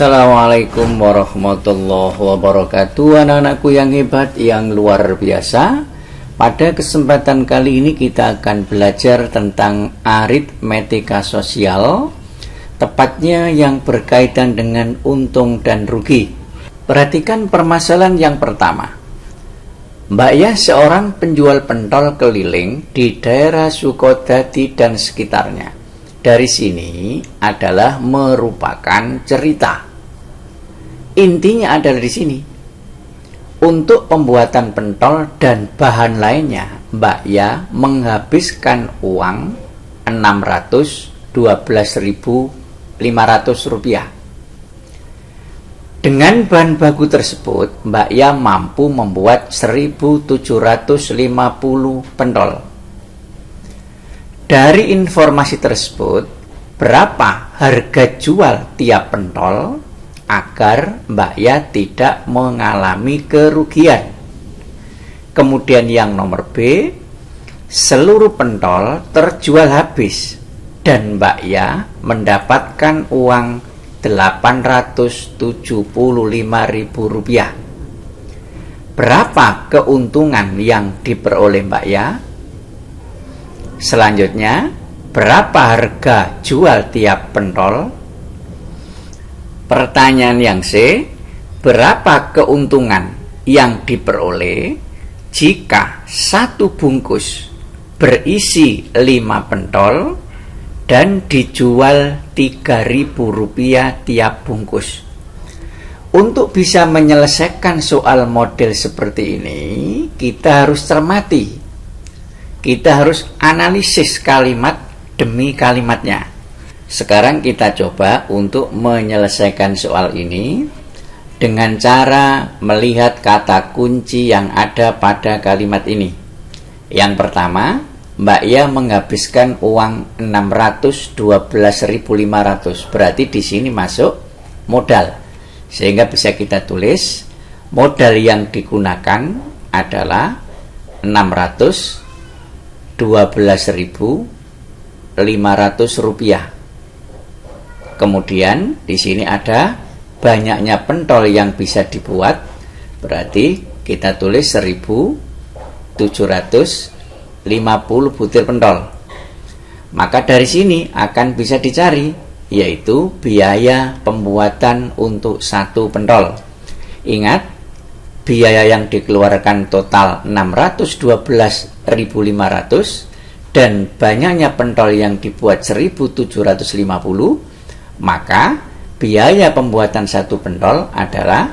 Assalamualaikum warahmatullahi wabarakatuh. Anak-anakku yang hebat, yang luar biasa. Pada kesempatan kali ini kita akan belajar tentang aritmetika sosial, tepatnya yang berkaitan dengan untung dan rugi. Perhatikan permasalahan yang pertama. Mbak Ya seorang penjual pentol keliling di daerah Sukodadi dan sekitarnya. Dari sini adalah merupakan cerita. Intinya adalah di sini. Untuk pembuatan pentol dan bahan lainnya, Mbak Ya menghabiskan uang Rp612.500. Dengan bahan baku tersebut, Mbak Ya mampu membuat 1.750 pentol. Dari informasi tersebut, berapa harga jual tiap pentol agar Mbak Ya tidak mengalami kerugian? Kemudian yang nomor B, seluruh pentol terjual habis dan Mbak Ya mendapatkan uang Rp875.000. Berapa keuntungan yang diperoleh Mbak Ya? Selanjutnya, berapa harga jual tiap pentol? Pertanyaan yang C, berapa keuntungan yang diperoleh jika satu bungkus berisi 5 pentol dan dijual Rp3.000 tiap bungkus? Untuk bisa menyelesaikan soal model seperti ini, kita harus cermati. Kita harus analisis kalimat demi kalimatnya. Sekarang kita coba untuk menyelesaikan soal ini dengan cara melihat kata kunci yang ada pada kalimat ini. Yang pertama, Mbak Ya menghabiskan uang Rp612.500. Berarti di sini masuk modal. Sehingga bisa kita tulis modal yang digunakan adalah Rp12.500. Kemudian di sini ada banyaknya pentol yang bisa dibuat, berarti kita tulis 1.750 butir pentol. Maka dari sini akan bisa dicari, yaitu biaya pembuatan untuk satu pentol. Ingat, biaya yang dikeluarkan total Rp612.500 dan banyaknya pentol yang dibuat 1.750, maka biaya pembuatan satu pentol adalah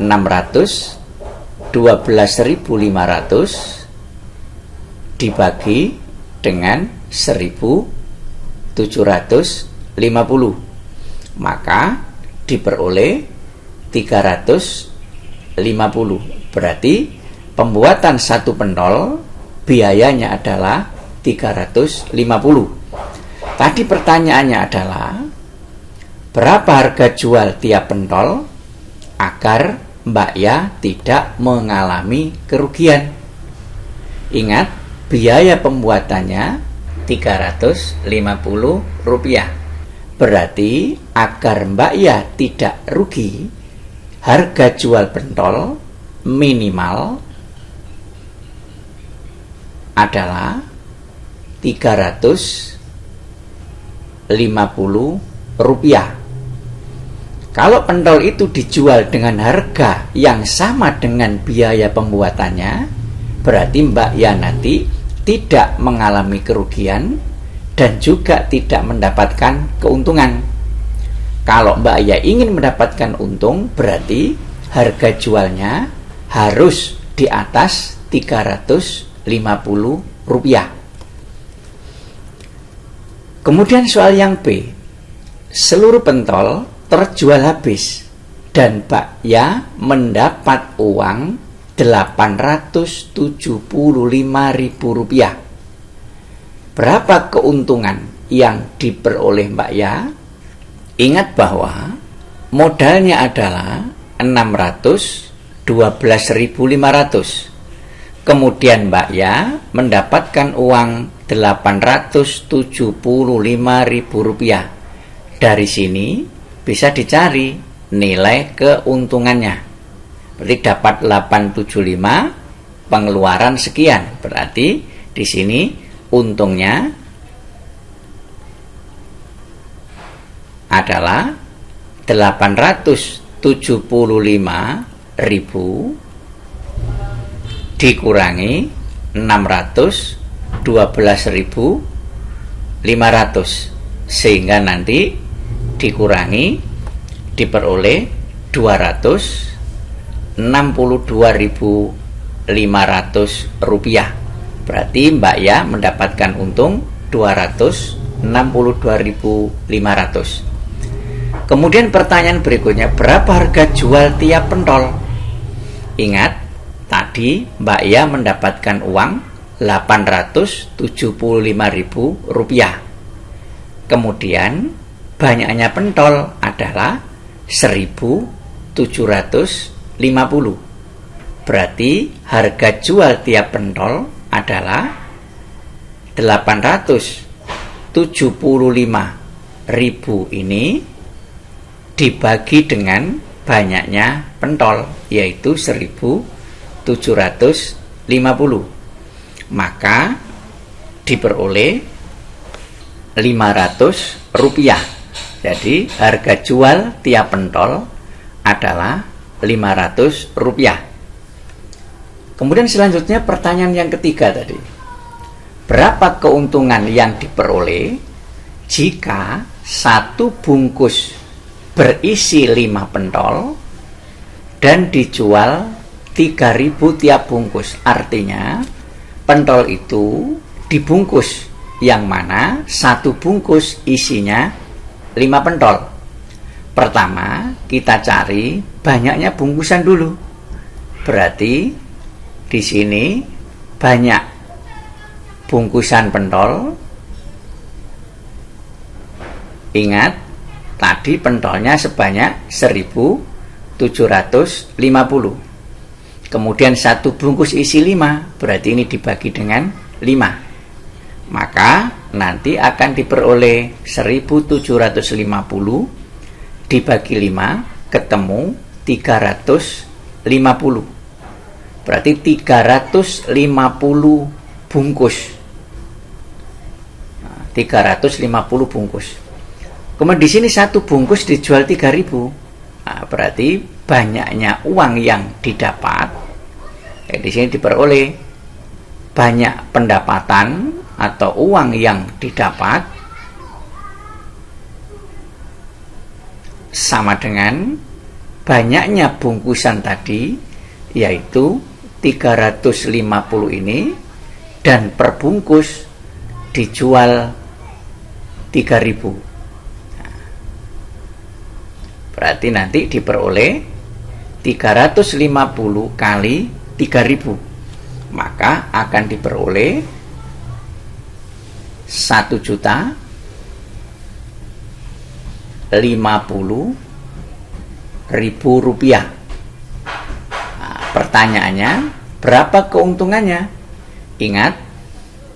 Rp612.500 dibagi dengan 1.750, maka diperoleh 350. Berarti pembuatan satu pentol biayanya adalah 350. Tadi pertanyaannya adalah berapa harga jual tiap pentol agar Mbak Ya tidak mengalami kerugian? Ingat, biaya pembuatannya Rp350. Berarti agar Mbak Ya tidak rugi, harga jual pentol minimal adalah Rp350. Kalau pentol itu dijual dengan harga yang sama dengan biaya pembuatannya, berarti Mbak Ya nanti tidak mengalami kerugian dan juga tidak mendapatkan keuntungan. Kalau Mbak Ya ingin mendapatkan untung, berarti harga jualnya harus di atas Rp350. Kemudian soal yang B, seluruh pentol terjual habis dan Mbak Ya mendapat uang Rp875.000. Berapa keuntungan yang diperoleh Mbak Ya? Ingat bahwa modalnya adalah Rp612.500. Kemudian Mbak Ya mendapatkan uang Rp875.000. Dari sini bisa dicari nilai keuntungannya. Berarti dapat 875, pengeluaran sekian. Berarti di sini untungnya adalah 875.000 dikurangi 612.500, sehingga nanti dikurangi diperoleh 262.500 rupiah. Berarti Mbak Ya mendapatkan untung 262.500. Kemudian pertanyaan berikutnya, berapa harga jual tiap pentol? Ingat, tadi Mbak Ya mendapatkan uang 875.000 rupiah. Kemudian banyaknya pentol adalah 1.750. Berarti harga jual tiap pentol adalah 875.000 ini dibagi dengan banyaknya pentol, yaitu 1.750, maka diperoleh 500 rupiah. Jadi harga jual tiap pentol adalah 500 rupiah. Kemudian selanjutnya pertanyaan yang ketiga tadi, berapa keuntungan yang diperoleh jika satu bungkus berisi 5 pentol dan dijual 3.000 tiap bungkus? Artinya pentol itu dibungkus, yang mana satu bungkus isinya 5 pentol. Pertama, kita cari banyaknya bungkusan dulu. Berarti di sini banyak bungkusan pentol. Ingat, tadi pentolnya sebanyak 1.750. Kemudian satu bungkus isi 5, berarti ini dibagi dengan 5. Maka nanti akan diperoleh 1.750 dibagi 5, ketemu 350. Berarti 350 bungkus. 350 bungkus. Kemudian di sini satu bungkus dijual 3.000. Nah, berarti banyaknya uang yang didapat. Di sini diperoleh banyak pendapatan atau uang yang didapat sama dengan banyaknya bungkusan tadi, yaitu 350 ini, dan per bungkus dijual 3.000. Berarti nanti diperoleh 350 kali 3.000, maka akan diperoleh 1.050.000 rupiah. Nah, pertanyaannya, berapa keuntungannya? Ingat,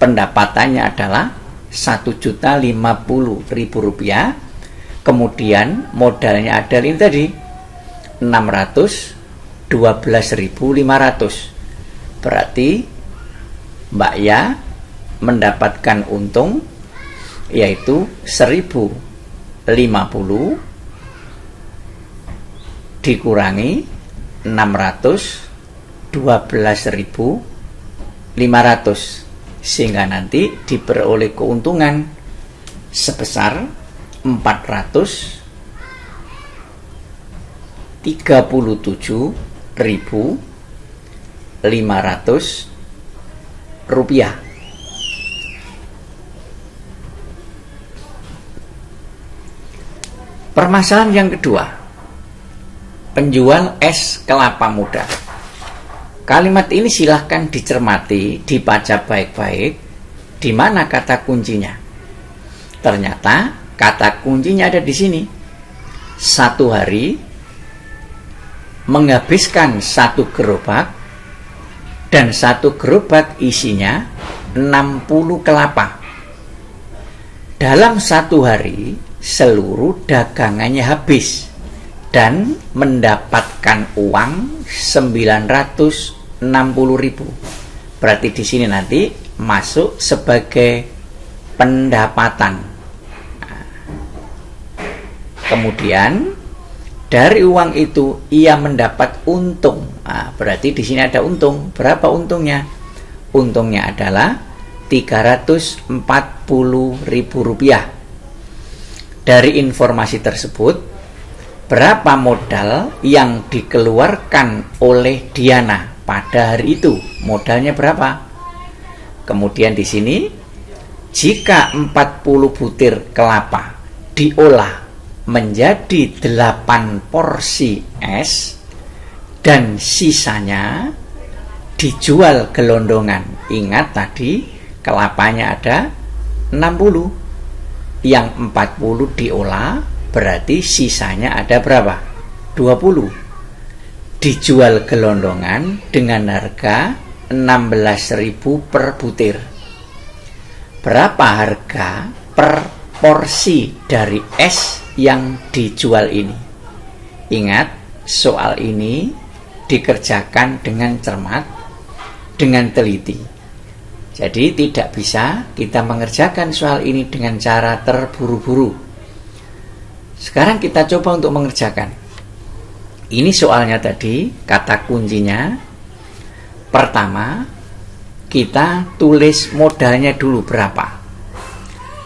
pendapatannya adalah 1.050.000 rupiah. Kemudian modalnya ada ini tadi 612.500. Berarti Mbak Ya mendapatkan untung yaitu 1.050 dikurangi 612.500, sehingga nanti diperoleh keuntungan sebesar 437.500 rupiah. Permasalahan yang kedua, penjual es kelapa muda. Kalimat ini silahkan dicermati, dibaca baik-baik, di mana kata kuncinya. Ternyata kata kuncinya ada di sini. Satu hari menghabiskan satu gerobak, dan satu gerobak isinya 60 kelapa. Dalam satu hari seluruh dagangannya habis. dan mendapatkan uang 960.000. Berarti di sini nanti masuk sebagai pendapatan. Kemudian dari uang itu ia mendapat untung. Berarti di sini ada untung. Berapa untungnya? Untungnya adalah Rp340.000. Dari informasi tersebut, berapa modal yang dikeluarkan oleh Diana pada hari itu? Modalnya berapa? Kemudian di sini, jika 40 butir kelapa diolah menjadi 8 porsi es dan sisanya dijual gelondongan. Ingat tadi kelapanya ada 60. Yang 40 diolah berarti sisanya ada berapa? 20. Dijual gelondongan dengan harga 16.000 per butir. Berapa harga per porsi dari es yang dijual ini? Ingat, soal ini dikerjakan dengan cermat, dengan teliti. Jadi tidak bisa kita mengerjakan soal ini dengan cara terburu-buru. Sekarang kita coba untuk mengerjakan. Ini soalnya tadi, kata kuncinya. Pertama, kita tulis modalnya dulu berapa.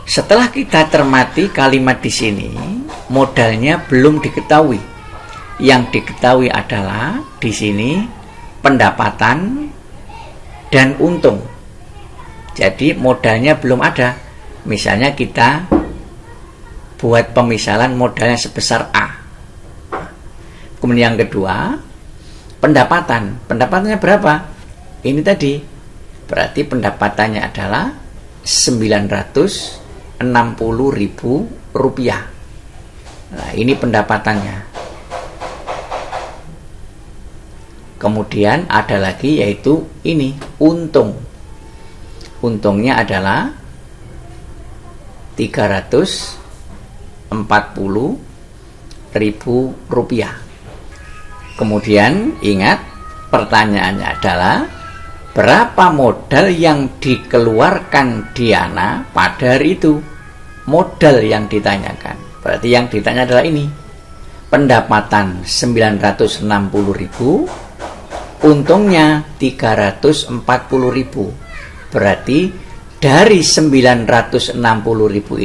Setelah kita cermati kalimat di sini, modalnya belum diketahui. Yang diketahui adalah di sini pendapatan dan untung. Jadi modalnya belum ada. Misalnya kita buat pemisalan modalnya sebesar A. Kemudian yang kedua, pendapatan. Pendapatannya berapa? Ini tadi. Berarti pendapatannya adalah Rp960.000. Nah, ini pendapatannya. Kemudian ada lagi yaitu ini, untung. Untungnya adalah Rp340.000. Kemudian ingat, pertanyaannya adalah berapa modal yang dikeluarkan Diana pada hari itu? Modal yang ditanyakan. Berarti yang ditanya adalah ini. Pendapatan 960.000, untungnya 340.000. Berarti dari 960.000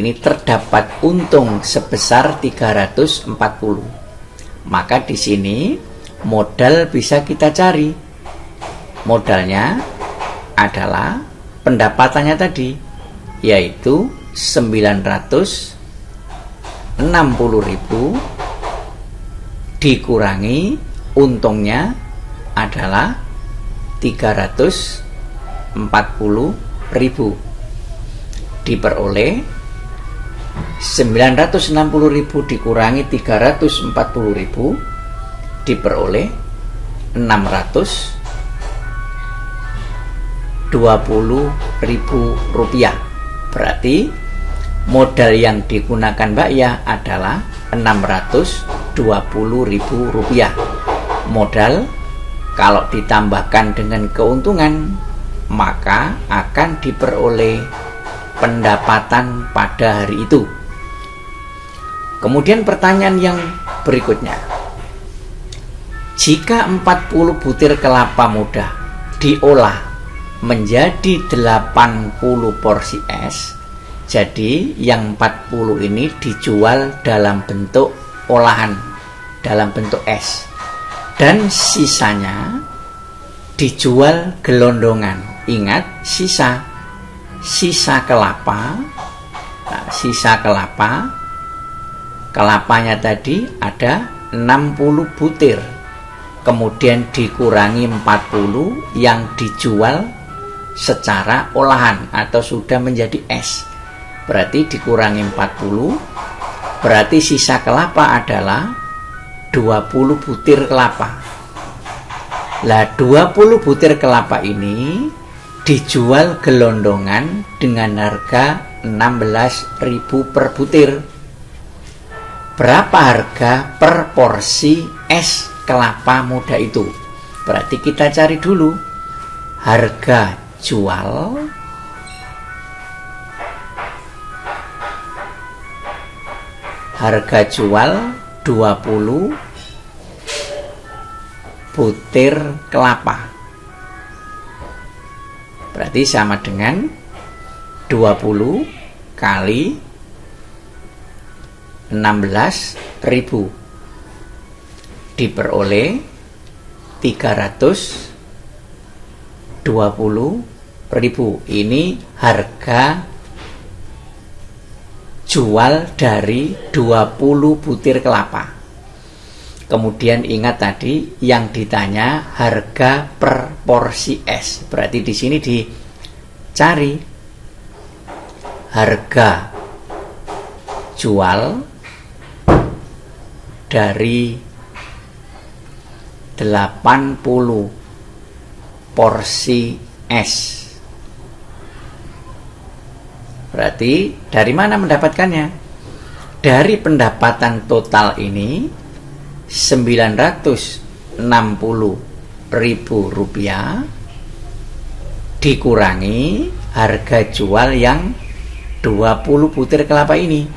ini terdapat untung sebesar 340. Maka di sini modal bisa kita cari. Modalnya adalah pendapatannya tadi, yaitu 960.000 dikurangi untungnya adalah 340.000 diperoleh 960.000 dikurangi 340.000 diperoleh 620.000 rupiah. Berarti modal yang digunakan Mbak Ya adalah 620.000 rupiah. Modal kalau ditambahkan dengan keuntungan maka akan diperoleh pendapatan pada hari itu. Kemudian pertanyaan yang berikutnya, jika 40 butir kelapa muda diolah menjadi 80 porsi es, jadi yang 40 ini dijual dalam bentuk olahan, dalam bentuk es, dan sisanya dijual gelondongan. Ingat, sisa kelapa. Nah, sisa kelapanya tadi ada 60 butir, kemudian dikurangi 40 yang dijual secara olahan atau sudah menjadi es. Berarti dikurangi 40, berarti sisa kelapa adalah 20 butir kelapa. Lah 20 butir kelapa ini dijual gelondongan dengan harga 16.000 per butir. berapa harga per porsi es kelapa muda itu. Berarti kita cari dulu harga jual harga jual 20 butir kelapa. Berarti sama dengan 20 kali 16.000 diperoleh 320.000. Ini harga jual dari 20 butir kelapa. Kemudian ingat tadi yang ditanya harga per porsi es. Berarti di sini dicari harga jual dari 80 porsi es. Berarti dari mana mendapatkannya? Dari pendapatan total ini 960.000 rupiah dikurangi harga jual yang 20 butir kelapa ini.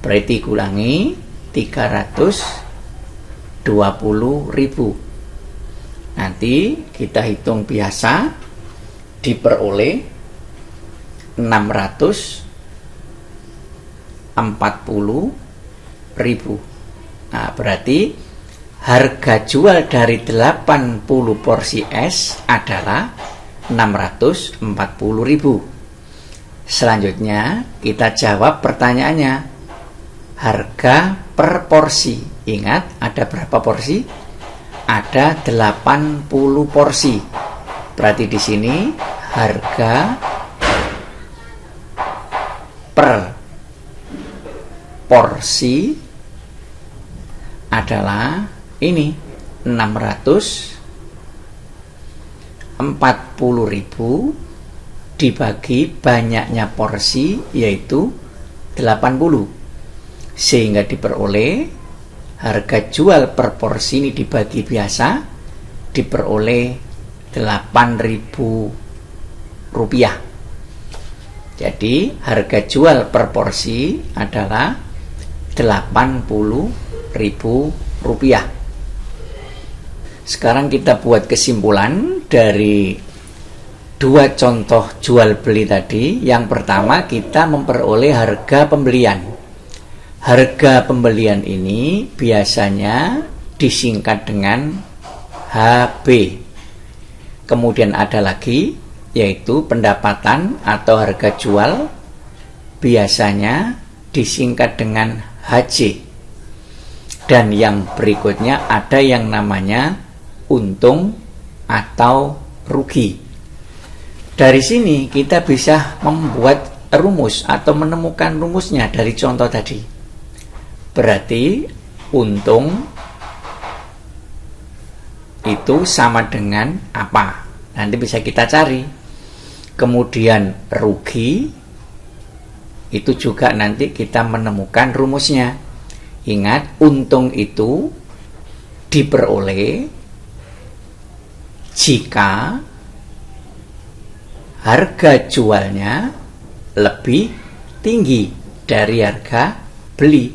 Berarti kurangi 320.000. Nanti kita hitung biasa diperoleh 640.000. Nah, berarti harga jual dari 80 porsi es adalah 640.000. Selanjutnya kita jawab pertanyaannya. Harga per porsi. Ingat ada berapa porsi? Ada 80 porsi. Berarti di sini harga per porsi adalah ini 640.000 dibagi banyaknya porsi yaitu 80, sehingga diperoleh harga jual per porsi ini dibagi biasa diperoleh 8.000 rupiah. Jadi harga jual per porsi adalah 80.000 rupiah. Sekarang kita buat kesimpulan dari dua contoh jual beli tadi. Yang pertama kita memperoleh harga pembelian. Harga pembelian ini biasanya disingkat dengan HB. Kemudian ada lagi yaitu pendapatan atau harga jual, biasanya disingkat dengan HJ. Dan yang berikutnya ada yang namanya untung atau rugi. Dari sini kita bisa membuat rumus atau menemukan rumusnya dari contoh tadi. Berarti untung itu sama dengan apa? Nanti bisa kita cari. Kemudian rugi itu juga nanti kita menemukan rumusnya. Ingat, untung itu diperoleh jika harga jualnya lebih tinggi dari harga beli.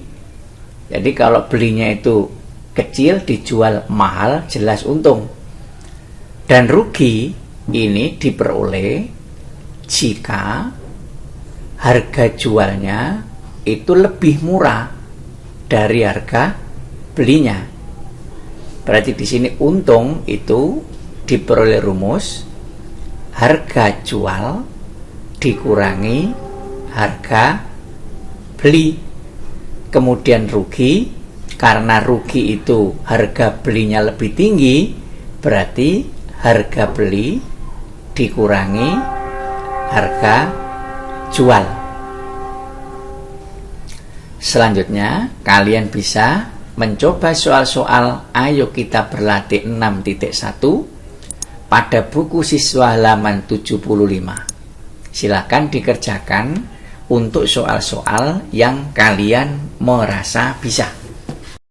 Jadi kalau belinya itu kecil dijual mahal, jelas untung. Dan rugi ini diperoleh jika harga jualnya itu lebih murah dari harga belinya. Berarti di sini untung itu diperoleh rumus harga jual dikurangi harga beli. Kemudian rugi, karena rugi itu harga belinya lebih tinggi, berarti harga beli dikurangi harga jual. Selanjutnya, kalian bisa mencoba soal-soal Ayo Kita Berlatih 6.1 pada buku siswa halaman 75. Silakan dikerjakan untuk soal-soal yang kalian merasa bisa.